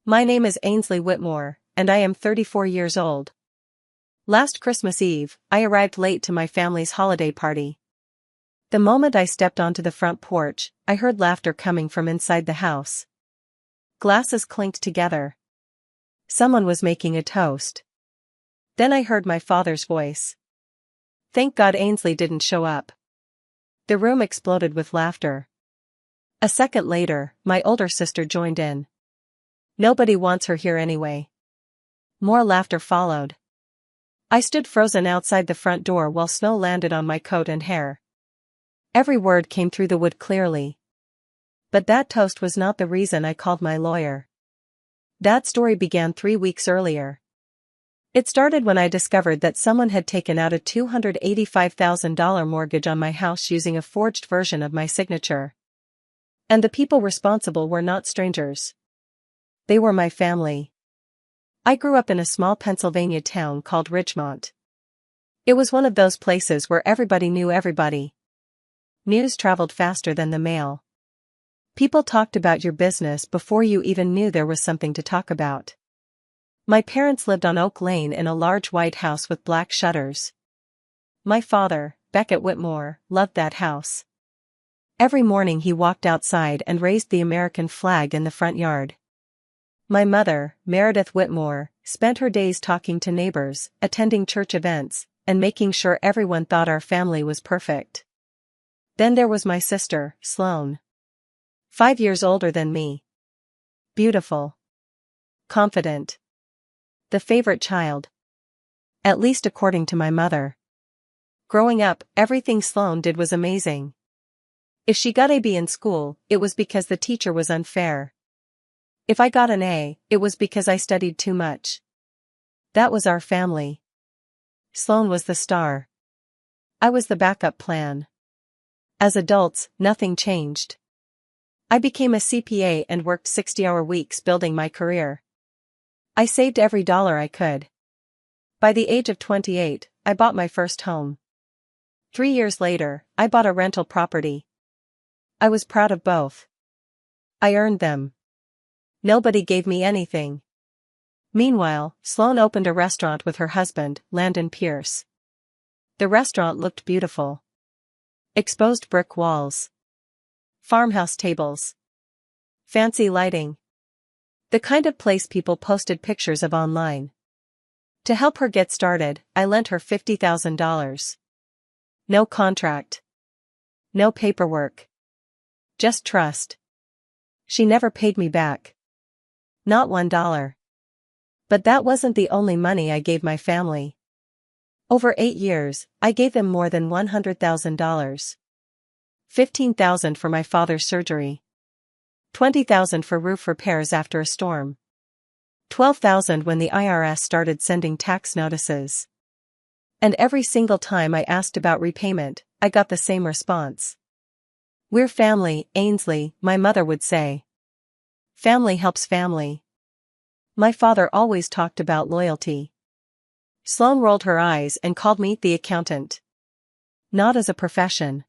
My name is Ainsley Whitmore, and I am 34 years old. Last Christmas Eve, I arrived late to my family's holiday party. The moment I stepped onto the front porch, I heard laughter coming from inside the house. Glasses clinked together. Someone was making a toast. Then I heard my father's voice. Thank God Ainsley didn't show up. The room exploded with laughter. A second later, my older sister joined in. Nobody wants her here anyway. More laughter followed. I stood frozen outside the front door while snow landed on my coat and hair. Every word came through the wood clearly. But that toast was not the reason I called my lawyer. That story began 3 weeks earlier. It started when I discovered that someone had taken out a $285,000 mortgage on my house using a forged version of my signature. And the people responsible were not strangers. They were my family. I grew up in a small Pennsylvania town called Ridgemont. It was one of those places where everybody knew everybody. News traveled faster than the mail. People talked about your business before you even knew there was something to talk about. My parents lived on Oak Lane in a large white house with black shutters. My father, Beckett Whitmore, loved that house. Every morning he walked outside and raised the American flag in the front yard. My mother, Meredith Whitmore, spent her days talking to neighbors, attending church events, and making sure everyone thought our family was perfect. Then there was my sister, Sloane. 5 years older than me. Beautiful. Confident. The favorite child. At least according to my mother. Growing up, everything Sloane did was amazing. If she got a B in school, it was because the teacher was unfair. If I got an A, it was because I studied too much. That was our family. Sloane was the star. I was the backup plan. As adults, nothing changed. I became a CPA and worked 60-hour weeks building my career. I saved every dollar I could. By the age of 28, I bought my first home. 3 years later, I bought a rental property. I was proud of both. I earned them. Nobody gave me anything. Meanwhile, Sloane opened a restaurant with her husband, Landon Pierce. The restaurant looked beautiful. Exposed brick walls. Farmhouse tables. Fancy lighting. The kind of place people posted pictures of online. To help her get started, I lent her $50,000. No contract. No paperwork. Just trust. She never paid me back. Not $1. But that wasn't the only money I gave my family. Over 8 years, I gave them more than $100,000. $15,000 for my father's surgery. $20,000 for roof repairs after a storm. $12,000 when the IRS started sending tax notices. And every single time I asked about repayment, I got the same response. We're family, Ainsley, my mother would say. Family helps family. My father always talked about loyalty. Sloane rolled her eyes and called me the accountant. Not as a profession.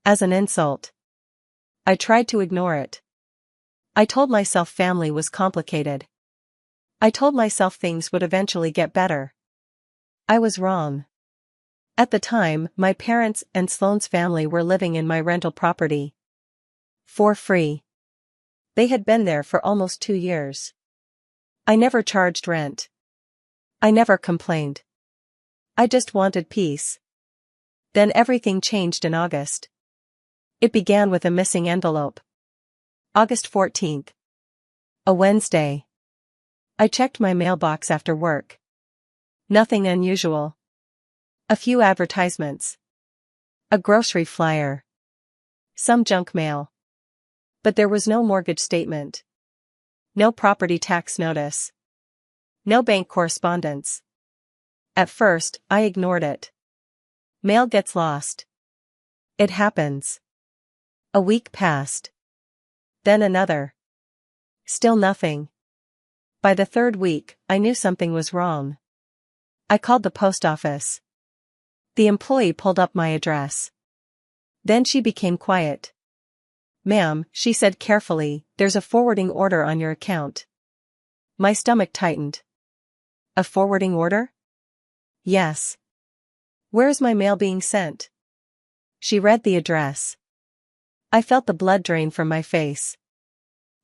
As an insult. I tried to ignore it. I told myself family was complicated. I told myself things would eventually get better. I was wrong. At the time, my parents and Sloane's family were living in my rental property. For free. They had been there for almost 2 years. I never charged rent. I never complained. I just wanted peace. Then everything changed in August. It began with a missing envelope. August 14th. A Wednesday. I checked my mailbox after work. Nothing unusual. A few advertisements. A grocery flyer. Some junk mail. But there was no mortgage statement. No property tax notice. No bank correspondence. At first, I ignored it. Mail gets lost. It happens. A week passed. Then another. Still nothing. By the 3rd week, I knew something was wrong. I called the post office. The employee pulled up my address. Then she became quiet. Ma'am, she said carefully, there's a forwarding order on your account. My stomach tightened. A forwarding order? Yes. Where is my mail being sent? She read the address. I felt the blood drain from my face.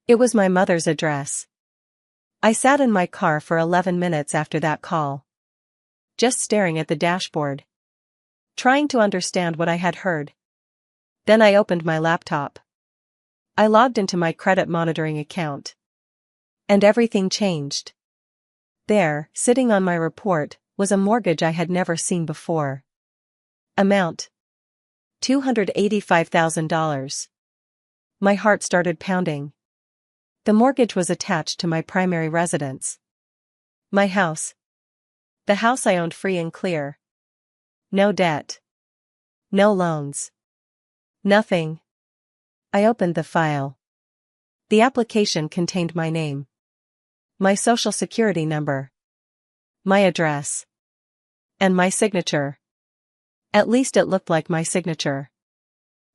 It was my mother's address. I sat in my car for 11 minutes after that call. Just staring at the dashboard. Trying to understand what I had heard. Then I opened my laptop. I logged into my credit monitoring account. And everything changed. There, sitting on my report, was a mortgage I had never seen before. Amount: $285,000. My heart started pounding. The mortgage was attached to my primary residence. My house. The house I owned free and clear. No debt. No loans. Nothing. I opened the file. The application contained my name. My social security number. My address. And my signature. At least it looked like my signature.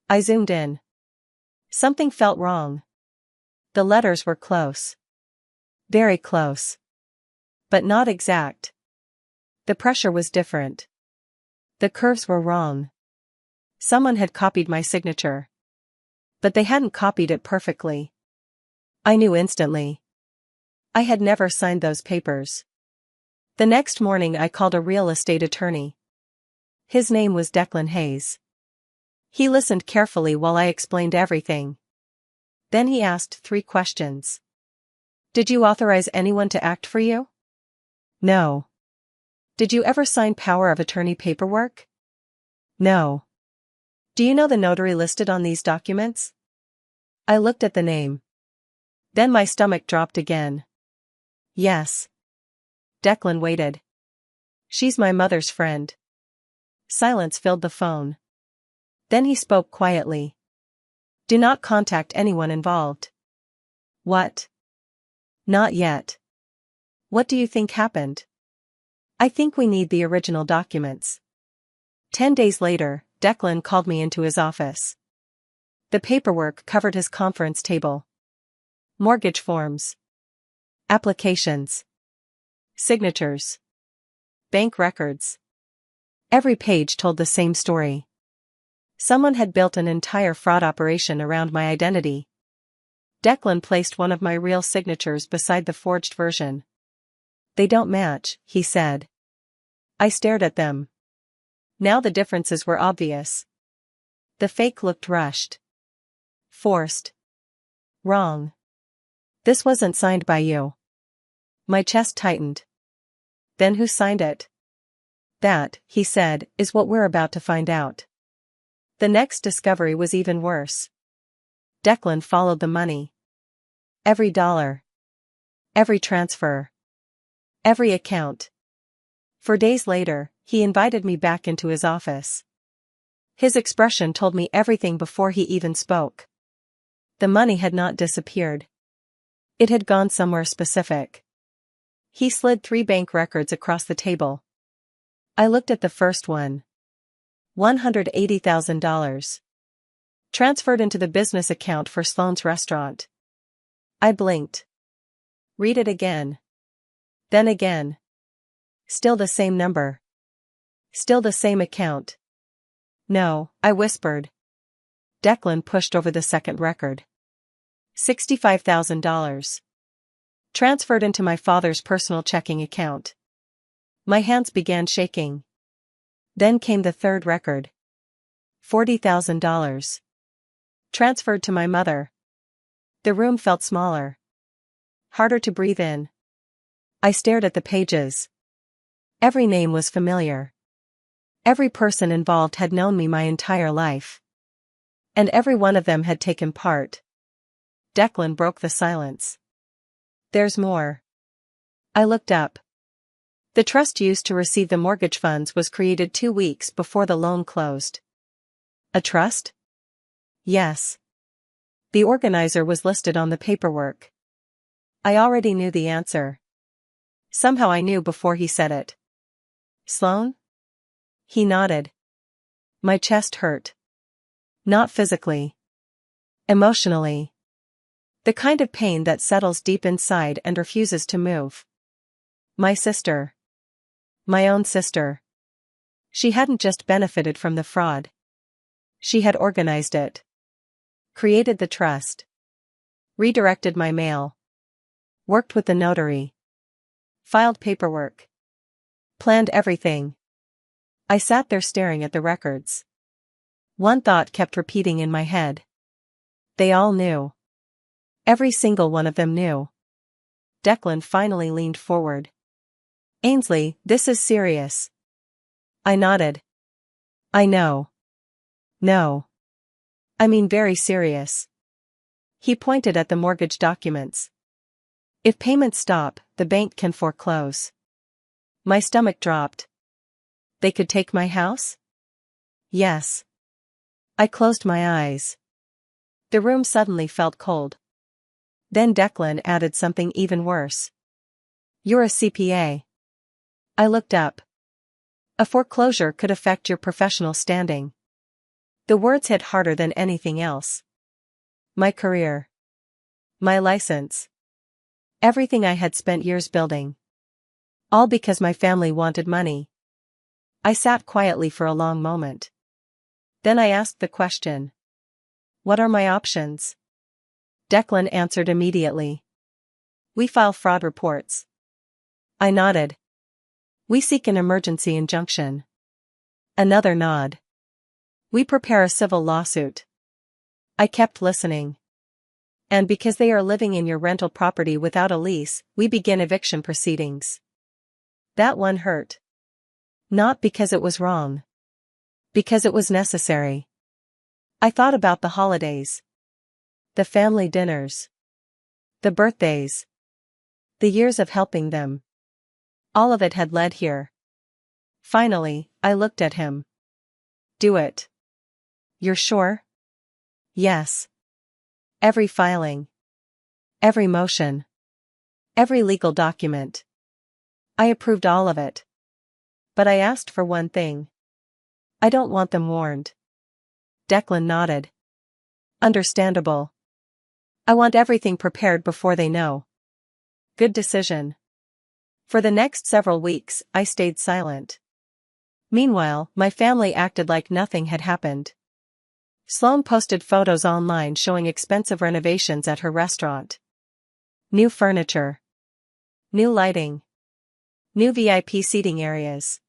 I zoomed in. Something felt wrong. The letters were close. Very close. But not exact. The pressure was different. The curves were wrong. Someone had copied my signature. But they hadn't copied it perfectly. I knew instantly. I had never signed those papers. The next morning I called a real estate attorney. His name was Declan Hayes. He listened carefully while I explained everything. Then he asked 3 questions. Did you authorize anyone to act for you? No. Did you ever sign power of attorney paperwork? No. Do you know the notary listed on these documents? I looked at the name. Then my stomach dropped again. Yes. Declan waited. She's my mother's friend. Silence filled the phone. Then he spoke quietly. Do not contact anyone involved. What? Not yet. What do you think happened? I think we need the original documents. 10 days later, Declan called me into his office. The paperwork covered his conference table. Mortgage forms. Applications. Signatures. Bank records. Every page told the same story. Someone had built an entire fraud operation around my identity. Declan placed one of my real signatures beside the forged version. They don't match, he said. I stared at them. Now the differences were obvious. The fake looked rushed. Forced. Wrong. This wasn't signed by you. My chest tightened. Then who signed it? That, he said, is what we're about to find out. The next discovery was even worse. Declan followed the money. Every dollar. Every transfer. Every account. For days later, he invited me back into his office. His expression told me everything before he even spoke. The money had not disappeared. It had gone somewhere specific. He slid 3 bank records across the table. I looked at the first one. $180,000. Transferred into the business account for Sloan's restaurant. I blinked. Read it again. Then again. Still the same number. Still the same account. No, I whispered. Declan pushed over the second record. $65,000. Transferred into my father's personal checking account. My hands began shaking. Then came the third record. $40,000. Transferred to my mother. The room felt smaller. Harder to breathe in. I stared at the pages. Every name was familiar. Every person involved had known me my entire life. And every one of them had taken part. Declan broke the silence. There's more. I looked up. The trust used to receive the mortgage funds was created 2 weeks before the loan closed. A trust? Yes. The organizer was listed on the paperwork. I already knew the answer. Somehow I knew before he said it. Sloan? He nodded. My chest hurt. Not physically. Emotionally. The kind of pain that settles deep inside and refuses to move. My sister. My own sister. She hadn't just benefited from the fraud. She had organized it. Created the trust. Redirected my mail. Worked with the notary. Filed paperwork. Planned everything. I sat there staring at the records. One thought kept repeating in my head. They all knew. Every single one of them knew. Declan finally leaned forward. Ainsley, this is serious. I nodded. I know. No. I mean very serious. He pointed at the mortgage documents. If payments stop, the bank can foreclose. My stomach dropped. They could take my house? Yes. I closed my eyes. The room suddenly felt cold. Then Declan added something even worse. You're a CPA. I looked up. A foreclosure could affect your professional standing. The words hit harder than anything else. My career. My license. Everything I had spent years building. All because my family wanted money. I sat quietly for a long moment. Then I asked the question. What are my options? Declan answered immediately. We file fraud reports. I nodded. We seek an emergency injunction. Another nod. We prepare a civil lawsuit. I kept listening. And because they are living in your rental property without a lease, we begin eviction proceedings. That one hurt. Not because it was wrong. Because it was necessary. I thought about the holidays. The family dinners. The birthdays. The years of helping them. All of it had led here. Finally, I looked at him. Do it. You're sure? Yes. Every filing. Every motion. Every legal document. I approved all of it. But I asked for one thing. I don't want them warned. Declan nodded. Understandable. I want everything prepared before they know. Good decision. For the next several weeks, I stayed silent. Meanwhile, my family acted like nothing had happened. Sloane posted photos online showing expensive renovations at her restaurant. New furniture. New lighting. New VIP seating areas.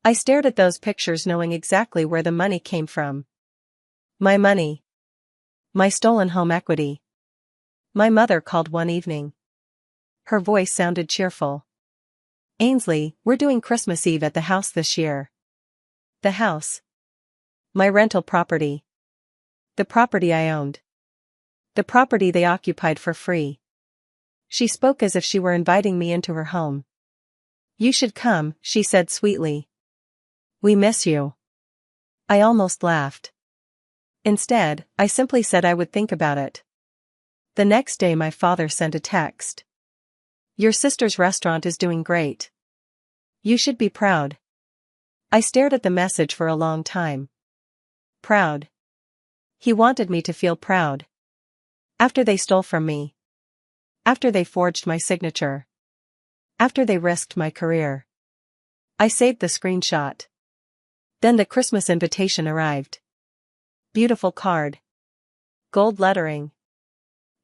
I stared at those pictures knowing exactly where the money came from. My money. My stolen home equity. My mother called one evening. Her voice sounded cheerful. Ainsley, we're doing Christmas Eve at the house this year. The house. My rental property. The property I owned. The property they occupied for free. She spoke as if she were inviting me into her home. You should come, she said sweetly. We miss you. I almost laughed. Instead, I simply said I would think about it. The next day my father sent a text. Your sister's restaurant is doing great. You should be proud. I stared at the message for a long time. Proud. He wanted me to feel proud. After they stole from me. After they forged my signature. After they risked my career. I saved the screenshot. Then the Christmas invitation arrived. Beautiful card. Gold lettering.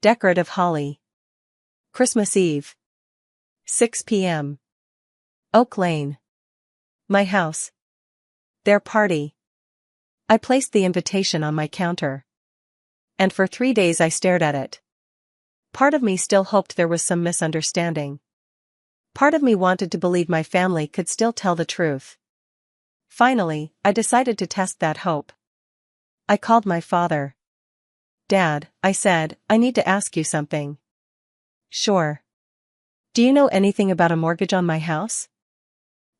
Decorative holly. Christmas Eve. 6 p.m. Oak Lane. My house. Their party. I placed the invitation on my counter. And for 3 days I stared at it. Part of me still hoped there was some misunderstanding. Part of me wanted to believe my family could still tell the truth. Finally, I decided to test that hope. I called my father. Dad, I said, I need to ask you something. Sure. Do you know anything about a mortgage on my house?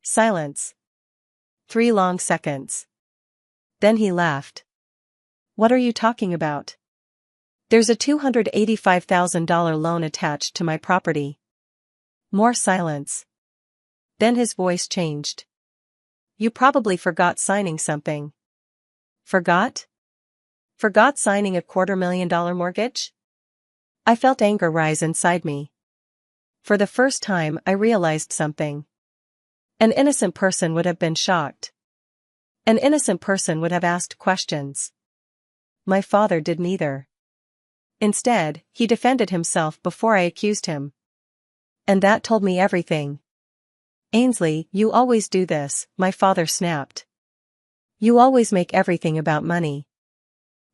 Silence. 3 long seconds. Then he laughed. What are you talking about? There's a $285,000 loan attached to my property. More silence. Then his voice changed. You probably forgot signing something. Forgot? Forgot signing a $250,000 mortgage? I felt anger rise inside me. For the first time, I realized something. An innocent person would have been shocked. An innocent person would have asked questions. My father did neither. Instead, he defended himself before I accused him. And that told me everything. Ainsley, you always do this, my father snapped. You always make everything about money.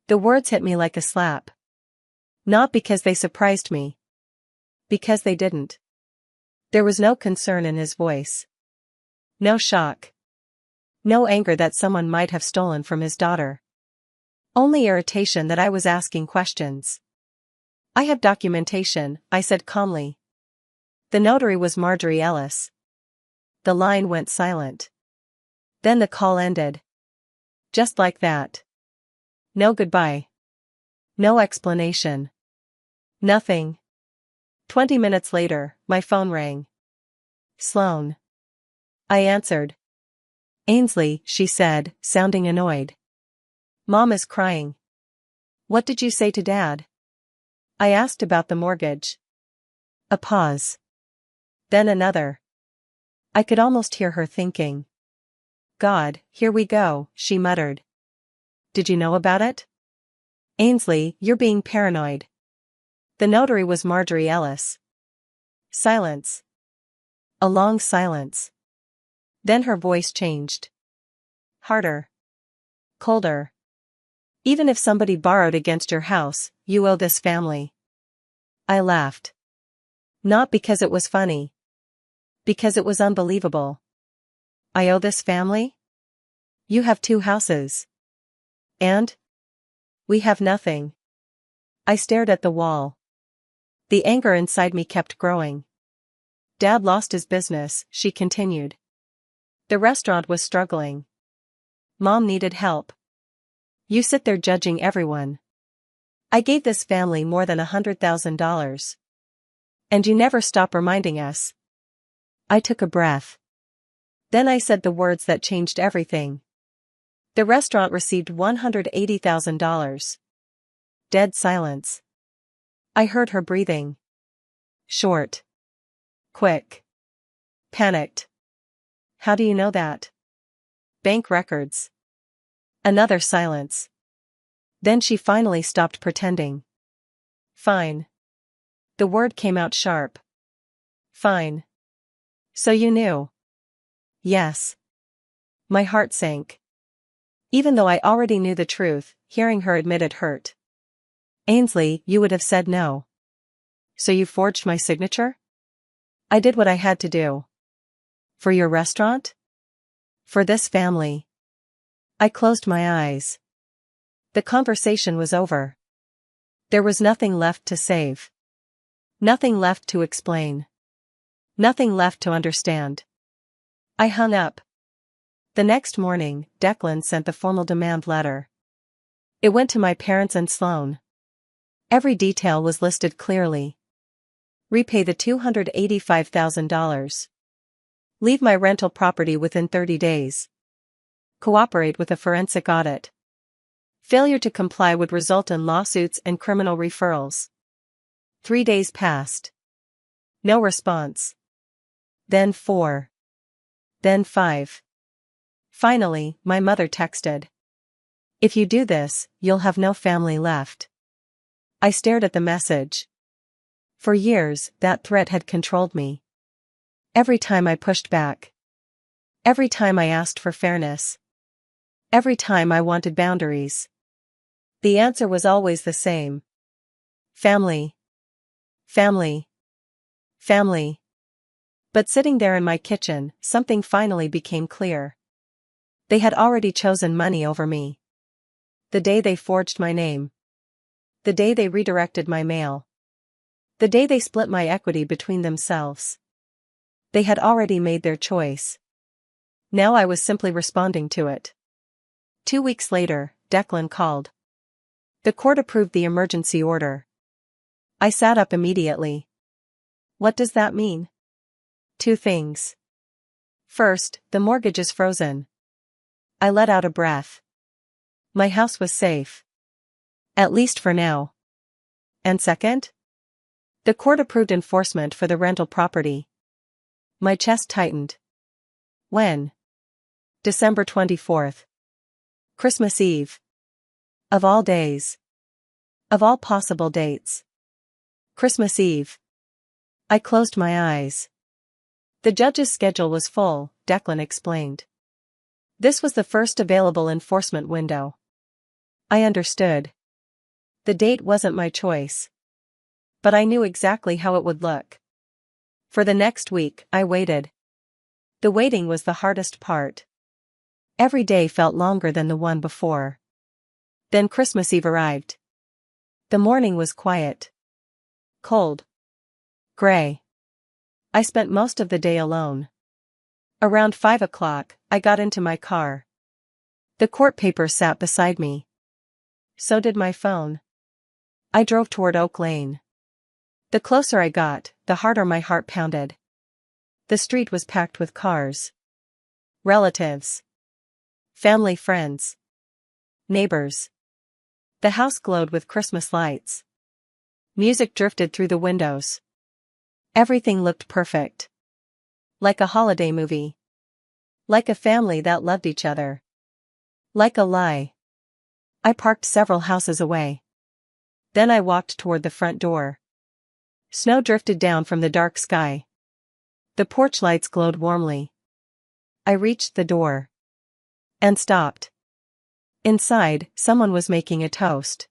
The words hit me like a slap. Not because they surprised me. Because they didn't. There was no concern in his voice. No shock. No anger that someone might have stolen from his daughter. Only irritation that I was asking questions. I have documentation, I said calmly. The notary was Marjorie Ellis. The line went silent. Then the call ended. Just like that. No goodbye. No explanation. Nothing. 20 minutes later, my phone rang. Sloan. I answered. Ainsley, she said, sounding annoyed. Mom is crying. What did you say to Dad? I asked about the mortgage. A pause. Then another. I could almost hear her thinking. God, here we go, she muttered. Did you know about it? Ainsley, you're being paranoid. The notary was Marjorie Ellis. Silence. A long silence. Then her voice changed. Harder. Colder. Even if somebody borrowed against your house, you owe this family. I laughed. Not because it was funny. Because it was unbelievable. I owe this family? You have 2 houses. And? We have nothing. I stared at the wall. The anger inside me kept growing. Dad lost his business, she continued. The restaurant was struggling. Mom needed help. You sit there judging everyone. I gave this family more than $100,000. And you never stop reminding us. I took a breath. Then I said the words that changed everything. The restaurant received $180,000. Dead silence. I heard her breathing. Short. Quick. Panicked. How do you know that? Bank records. Another silence. Then she finally stopped pretending. Fine. The word came out sharp. Fine. So you knew? Yes. My heart sank. Even though I already knew the truth, hearing her admit it hurt. Ainsley, you would have said no. So you forged my signature? I did what I had to do. For your restaurant? For this family. I closed my eyes. The conversation was over. There was nothing left to save. Nothing left to explain. Nothing left to understand. I hung up. The next morning, Declan sent the formal demand letter. It went to my parents and Sloan. Every detail was listed clearly. Repay the $285,000. Leave my rental property within 30 days. Cooperate with a forensic audit. Failure to comply would result in lawsuits and criminal referrals. 3 days passed. No response. Then 4. Then 5. Finally, my mother texted. If you do this, you'll have no family left. I stared at the message. For years, that threat had controlled me. Every time I pushed back. Every time I asked for fairness. Every time I wanted boundaries. The answer was always the same. Family. Family. Family. But sitting there in my kitchen, something finally became clear. They had already chosen money over me. The day they forged my name. The day they redirected my mail. The day they split my equity between themselves. They had already made their choice. Now I was simply responding to it. 2 weeks later, Declan called. The court approved the emergency order. I sat up immediately. What does that mean? 2 things. First, the mortgage is frozen. I let out a breath. My house was safe. At least for now. And second? The court approved enforcement for the rental property. My chest tightened. When? December 24th. Christmas Eve. Of all days. Of all possible dates. Christmas Eve. I closed my eyes. The judge's schedule was full, Declan explained. This was the first available enforcement window. I understood. The date wasn't my choice. But I knew exactly how it would look. For the next week, I waited. The waiting was the hardest part. Every day felt longer than the one before. Then Christmas Eve arrived. The morning was quiet. Cold. Gray. I spent most of the day alone. Around 5 o'clock, I got into my car. The court papers sat beside me. So did my phone. I drove toward Oak Lane. The closer I got, the harder my heart pounded. The street was packed with cars. Relatives. Family, friends. Neighbors. The house glowed with Christmas lights. Music drifted through the windows. Everything looked perfect. Like a holiday movie. Like a family that loved each other. Like a lie. I parked several houses away. Then I walked toward the front door. Snow drifted down from the dark sky. The porch lights glowed warmly. I reached the door. And stopped. Inside, someone was making a toast.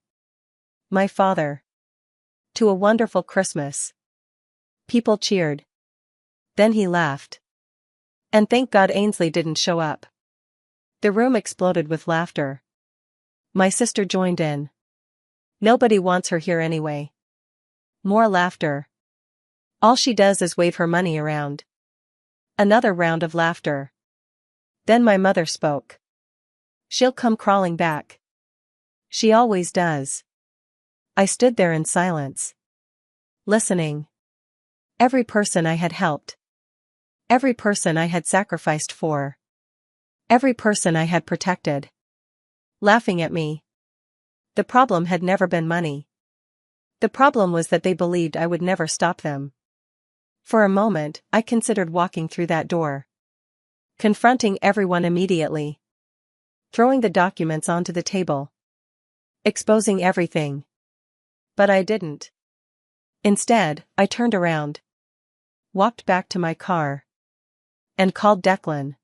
My father. To a wonderful Christmas. People cheered. Then he laughed. And thank God Ainsley didn't show up. The room exploded with laughter. My sister joined in. Nobody wants her here anyway. More laughter. All she does is wave her money around. Another round of laughter. Then my mother spoke. She'll come crawling back. She always does. I stood there in silence. Listening. Every person I had helped. Every person I had sacrificed for. Every person I had protected. Laughing at me. The problem had never been money. The problem was that they believed I would never stop them. For a moment, I considered walking through that door. Confronting everyone immediately. Throwing the documents onto the table. Exposing everything. But I didn't. Instead, I turned around. Walked back to my car. And called Declan.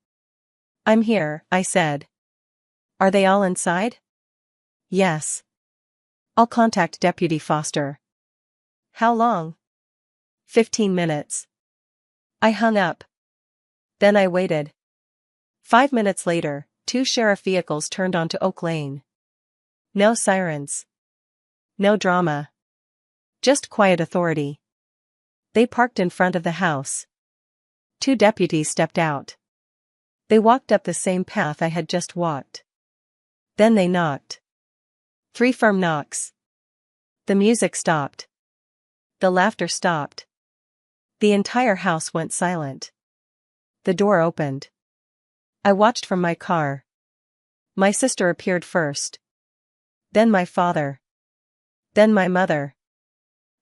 I'm here, I said. Are they all inside? Yes. I'll contact Deputy Foster. How long? 15 minutes. I hung up. Then I waited. 5 minutes later, 2 sheriff vehicles turned onto Oak Lane. No sirens. No drama. Just quiet authority. They parked in front of the house. 2 deputies stepped out. They walked up the same path I had just walked. Then they knocked. 3 firm knocks. The music stopped. The laughter stopped. The entire house went silent. The door opened. I watched from my car. My sister appeared first. Then my father. Then my mother.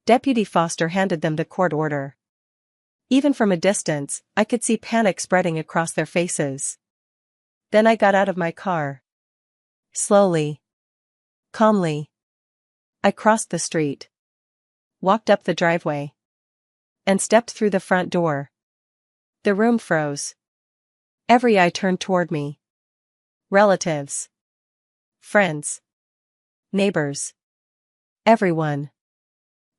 Deputy Foster handed them the court order. Even from a distance, I could see panic spreading across their faces. Then I got out of my car. Slowly. Calmly. I crossed the street. Walked up the driveway. And stepped through the front door. The room froze. Every eye turned toward me. Relatives. Friends. Neighbors. Everyone.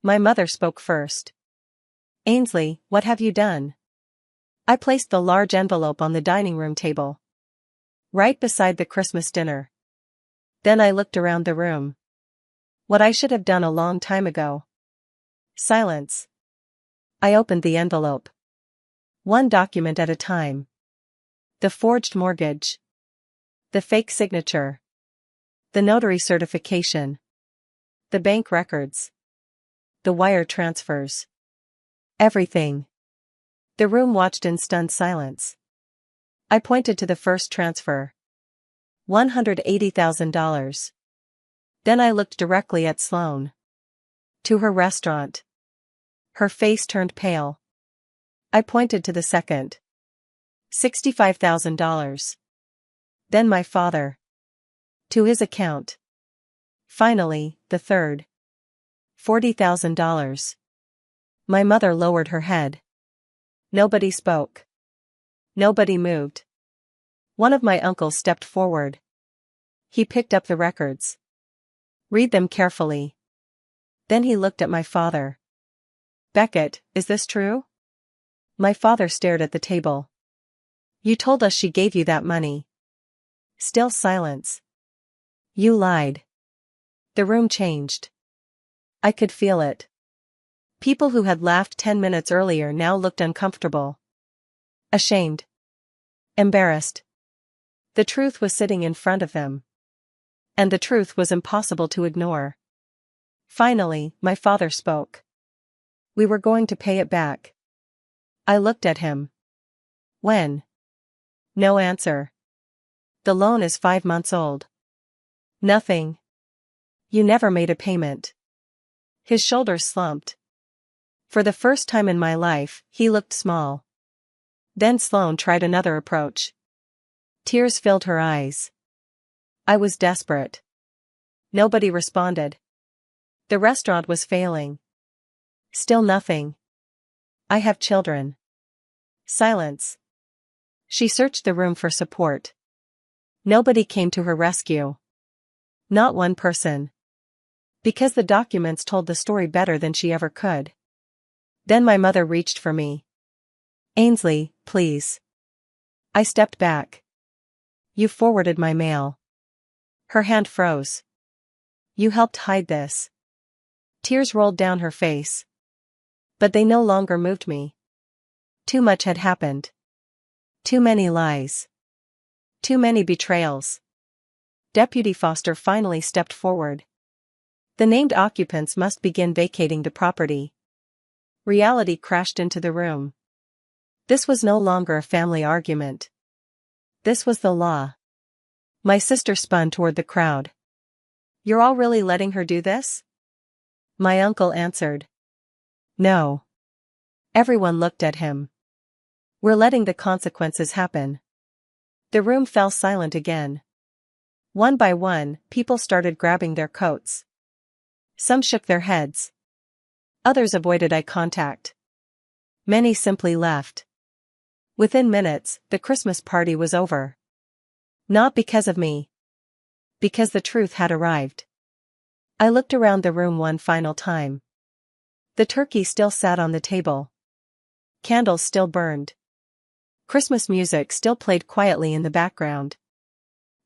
My mother spoke first. Ainsley, what have you done? I placed the large envelope on the dining room table. Right beside the Christmas dinner. Then I looked around the room. What I should have done a long time ago. Silence. I opened the envelope. One document at a time. The forged mortgage. The fake signature. The notary certification. The bank records. The wire transfers. Everything. The room watched in stunned silence. I pointed to the first transfer. $180,000. Then I looked directly at Sloane. To her restaurant. Her face turned pale. I pointed to the second. $65,000. Then my father. To his account. Finally, the third. $40,000. My mother lowered her head. Nobody spoke. Nobody moved. One of my uncles stepped forward. He picked up the records. Read them carefully. Then he looked at my father. Beckett, is this true? My father stared at the table. You told us she gave you that money. Still silence. You lied. The room changed. I could feel it. People who had laughed 10 minutes earlier now looked uncomfortable. Ashamed. Embarrassed. The truth was sitting in front of them. And the truth was impossible to ignore. Finally, my father spoke. We were going to pay it back. I looked at him. When? No answer. The loan is 5 months old. Nothing. You never made a payment. His shoulders slumped. For the first time in my life, he looked small. Then Sloane tried another approach. Tears filled her eyes. I was desperate. Nobody responded. The restaurant was failing. Still nothing. I have children. Silence. She searched the room for support. Nobody came to her rescue. Not one person. Because the documents told the story better than she ever could. Then my mother reached for me. Ainsley, please. I stepped back. You forwarded my mail. Her hand froze. You helped hide this. Tears rolled down her face. But they no longer moved me. Too much had happened. Too many lies. Too many betrayals. Deputy Foster finally stepped forward. The named occupants must begin vacating the property. Reality crashed into the room. This was no longer a family argument. This was the law. My sister spun toward the crowd. You're all really letting her do this? My uncle answered. No. Everyone looked at him. We're letting the consequences happen. The room fell silent again. One by one, people started grabbing their coats. Some shook their heads. Others avoided eye contact. Many simply left. Within minutes, the Christmas party was over. Not because of me. Because the truth had arrived. I looked around the room one final time. The turkey still sat on the table. Candles still burned. Christmas music still played quietly in the background.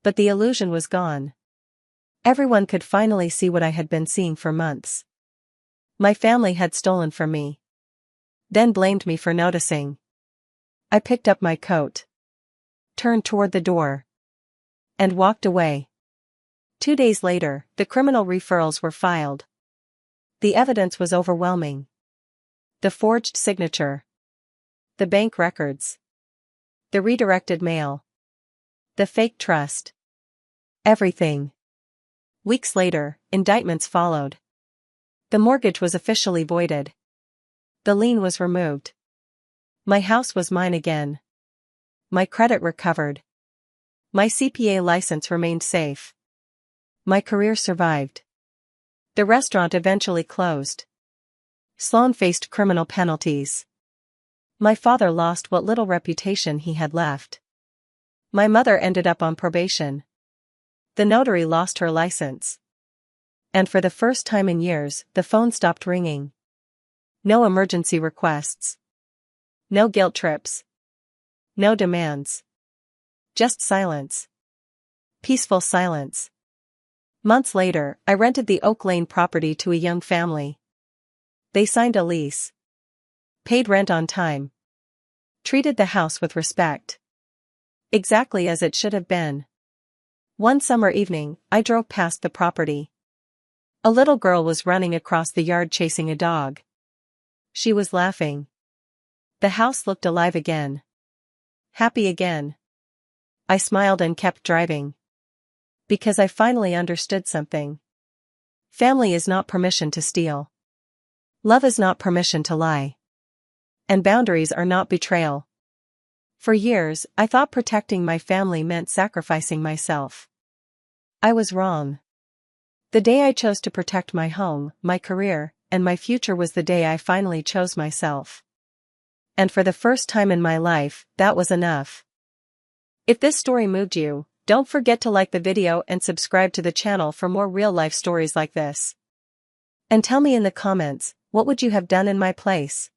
But the illusion was gone. Everyone could finally see what I had been seeing for months. My family had stolen from me. Then blamed me for noticing. I picked up my coat. Turned toward the door. And walked away. 2 days later, the criminal referrals were filed. The evidence was overwhelming. The forged signature. The bank records. The redirected mail. The fake trust. Everything. Weeks later, indictments followed. The mortgage was officially voided. The lien was removed. My house was mine again. My credit recovered. My CPA license remained safe. My career survived. The restaurant eventually closed. Sloane faced criminal penalties. My father lost what little reputation he had left. My mother ended up on probation. The notary lost her license. And for the first time in years, the phone stopped ringing. No emergency requests. No guilt trips. No demands. Just silence. Peaceful silence. Months later, I rented the Oak Lane property to a young family. They signed a lease. Paid rent on time. Treated the house with respect. Exactly as it should have been. One summer evening, I drove past the property. A little girl was running across the yard chasing a dog. She was laughing. The house looked alive again. Happy again. I smiled and kept driving. Because I finally understood something. Family is not permission to steal. Love is not permission to lie. And boundaries are not betrayal. For years, I thought protecting my family meant sacrificing myself. I was wrong. The day I chose to protect my home, my career, and my future was the day I finally chose myself. And for the first time in my life, that was enough. If this story moved you, don't forget to like the video and subscribe to the channel for more real-life stories like this. And tell me in the comments, what would you have done in my place?